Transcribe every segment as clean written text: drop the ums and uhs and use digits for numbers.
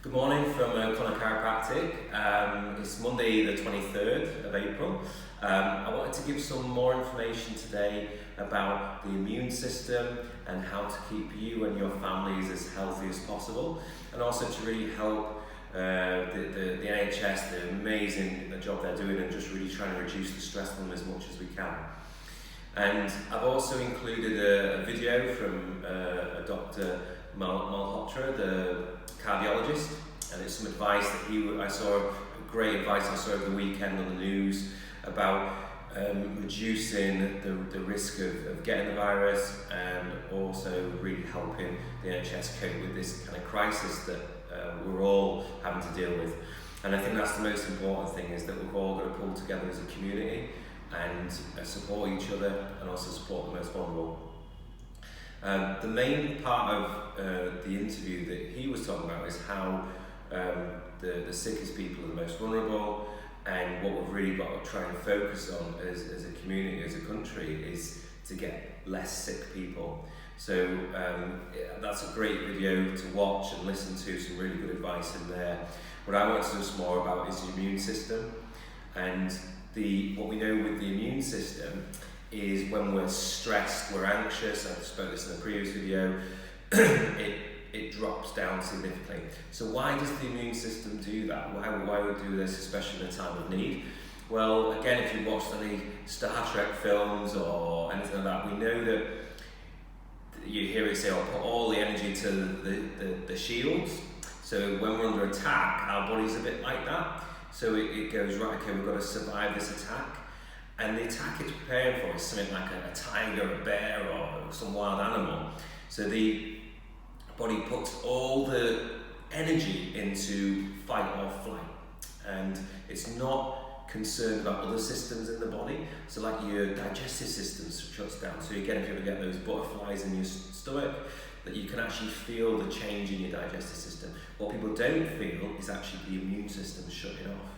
Good morning from Chiropractic. It's Monday the 23rd of April. I wanted to give some more information today about the immune system and how to keep you and your families as healthy as possible, and also to really help the NHS, the amazing job they're doing, and just really trying to reduce the stress on them as much as we can. And I've also included a video from a Dr. Malhotra, the cardiologist, and it's some advice that I saw over the weekend on the news about reducing the risk of getting the virus, and also really helping the NHS cope with this kind of crisis that we're all having to deal with. And I think that's the most important thing, is that we've all got to pull together as a community and support each other, and also support the most vulnerable. The main part of the interview that he was talking about is how the sickest people are the most vulnerable, and what we've really got to try and focus on as a community, as a country, is to get less sick people. So that's a great video to watch and listen to, some really good advice in there. What I want to know more about is the immune system, and what we know with the immune system is when we're stressed, we're anxious. I spoke this in the previous video. it drops down significantly. So why does the immune system do that? Why would it do this, especially in a time of need? Well, again, if you've watched any Star Trek films or anything like that, we know that you hear it say, put all the energy to the shields. So when we're under attack, our body's a bit like that. So it goes, right, okay, we've got to survive this attack. And the attack it's preparing for is something like a tiger, a bear, or some wild animal. So the body puts all the energy into fight or flight, and it's not concerned about other systems in the body. So like your digestive system shuts down. So again, if you ever get those butterflies in your stomach, that you can actually feel the change in your digestive system. What people don't feel is actually the immune system shutting off.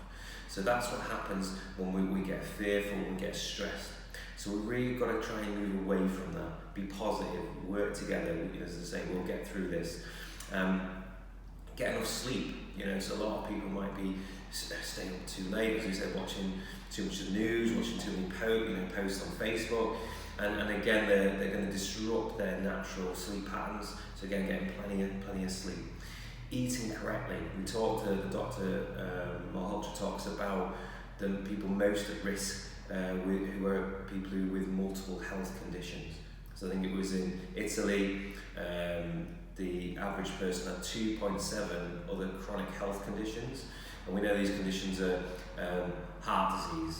So that's what happens when we get fearful, when we get stressed. So we've really got to try and move away from that, be positive, work together. As I say, we'll get through this. Get enough sleep. So a lot of people might be staying up too late, as we said, watching too much of the news, watching too many posts on Facebook. And again, they're going to disrupt their natural sleep patterns. So again, getting plenty of sleep. Eating correctly. We talked to Dr. Malhotra talks about the people most at risk, who are people with multiple health conditions. So I think it was in Italy, the average person had 2.7 other chronic health conditions. And we know these conditions are heart disease,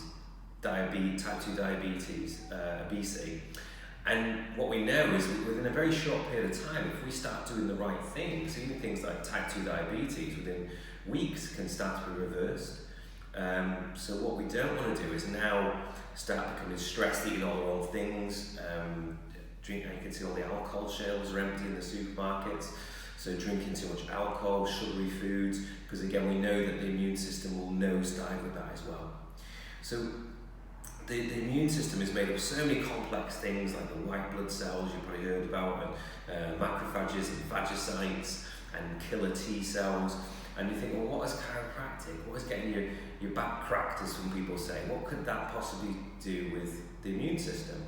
diabetes, type 2 diabetes, obesity. And what we know is that within a very short period of time, if we start doing the right things, even things like type 2 diabetes, within weeks can start to be reversed. So what we don't want to do is now start becoming stressed, eating all the wrong things. You can see all the alcohol shelves are empty in the supermarkets. So drinking too much alcohol, sugary foods, because again, we know that the immune system will nosedive with that as well. So the immune system is made of so many complex things, like the white blood cells you've probably heard about, and macrophages and phagocytes and killer T cells. And you think, well, what is chiropractic? What is getting your back cracked, as some people say? What could that possibly do with the immune system?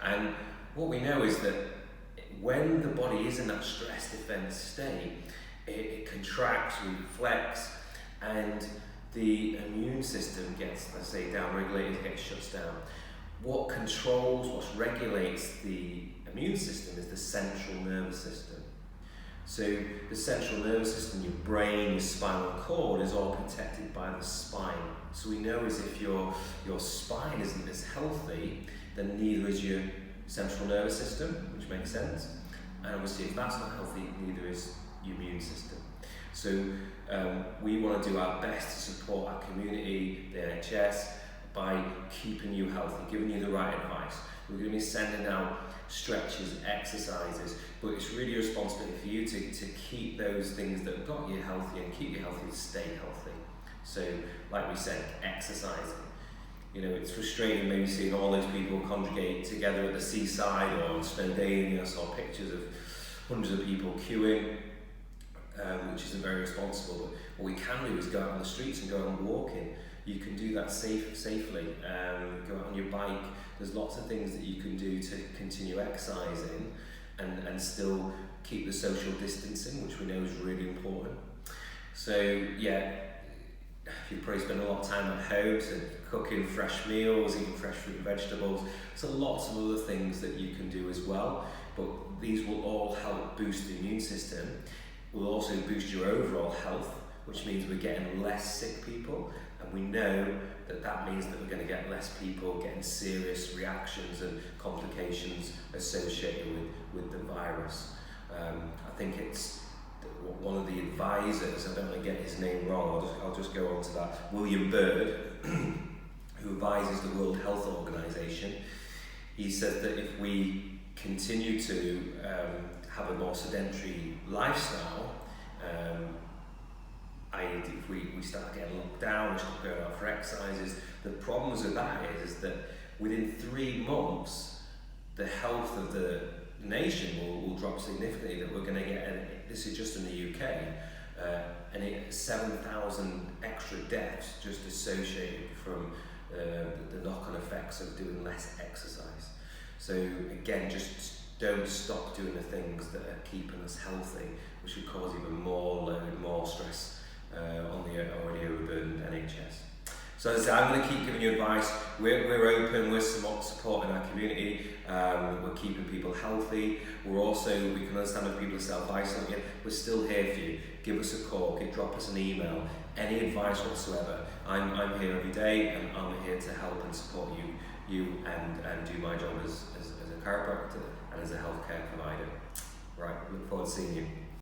And what we know is that when the body is in that stress defense state, it contracts, reflects, and the immune system gets, let's say, down-regulated, gets shut down. What controls, what regulates the immune system is the central nervous system. So the central nervous system, your brain, your spinal cord, is all protected by the spine. So we know is if your spine isn't as healthy, then neither is your central nervous system, which makes sense. And obviously, if that's not healthy, neither is your immune system. So we want to do our best to support our community, the NHS, by keeping you healthy, giving you the right advice. We're going to be sending out stretches, exercises, but it's really a responsibility for you to keep those things that have got you healthy and keep you healthy to stay healthy. So, like we said, exercising. It's frustrating maybe seeing all those people congregate together at the seaside or on Snowdonia. I saw pictures of hundreds of people queuing. which isn't very responsible. But what we can do is go out on the streets and go out and walking. You can do that safely. Go out on your bike. There's lots of things that you can do to continue exercising and still keep the social distancing, which we know is really important. So yeah, you probably spend a lot of time at home, so cooking fresh meals, eating fresh fruit and vegetables. So lots of other things that you can do as well. But these will all help boost the immune system. Will also boost your overall health, which means we're getting less sick people. And we know that that means that we're going to get less people getting serious reactions and complications associated with the virus. I think it's one of the advisors, I don't want to get his name wrong, I'll just go on to that, William Bird, who advises the World Health Organization. He said that if we continue to have a more sedentary lifestyle, i.e. if we start getting locked down, we start going out for exercises, the problems with that is that within 3 months, the health of the nation will drop significantly, that we're going to get, this is just in the UK, and 7,000 extra deaths just associated from the knock-on effects of doing less exercise. So again, just don't stop doing the things that are keeping us healthy, which would cause even more load, more stress on the already overburdened NHS. So as I say, I'm going to keep giving you advice. We're open, we're supporting our community, we're keeping people healthy. We can understand if people are self-isolating. We're still here for you. Give us a call, drop us an email, any advice whatsoever. I'm here every day, and I'm here to help and support you and do my job as a chiropractor and as a healthcare provider. Right, look forward to seeing you.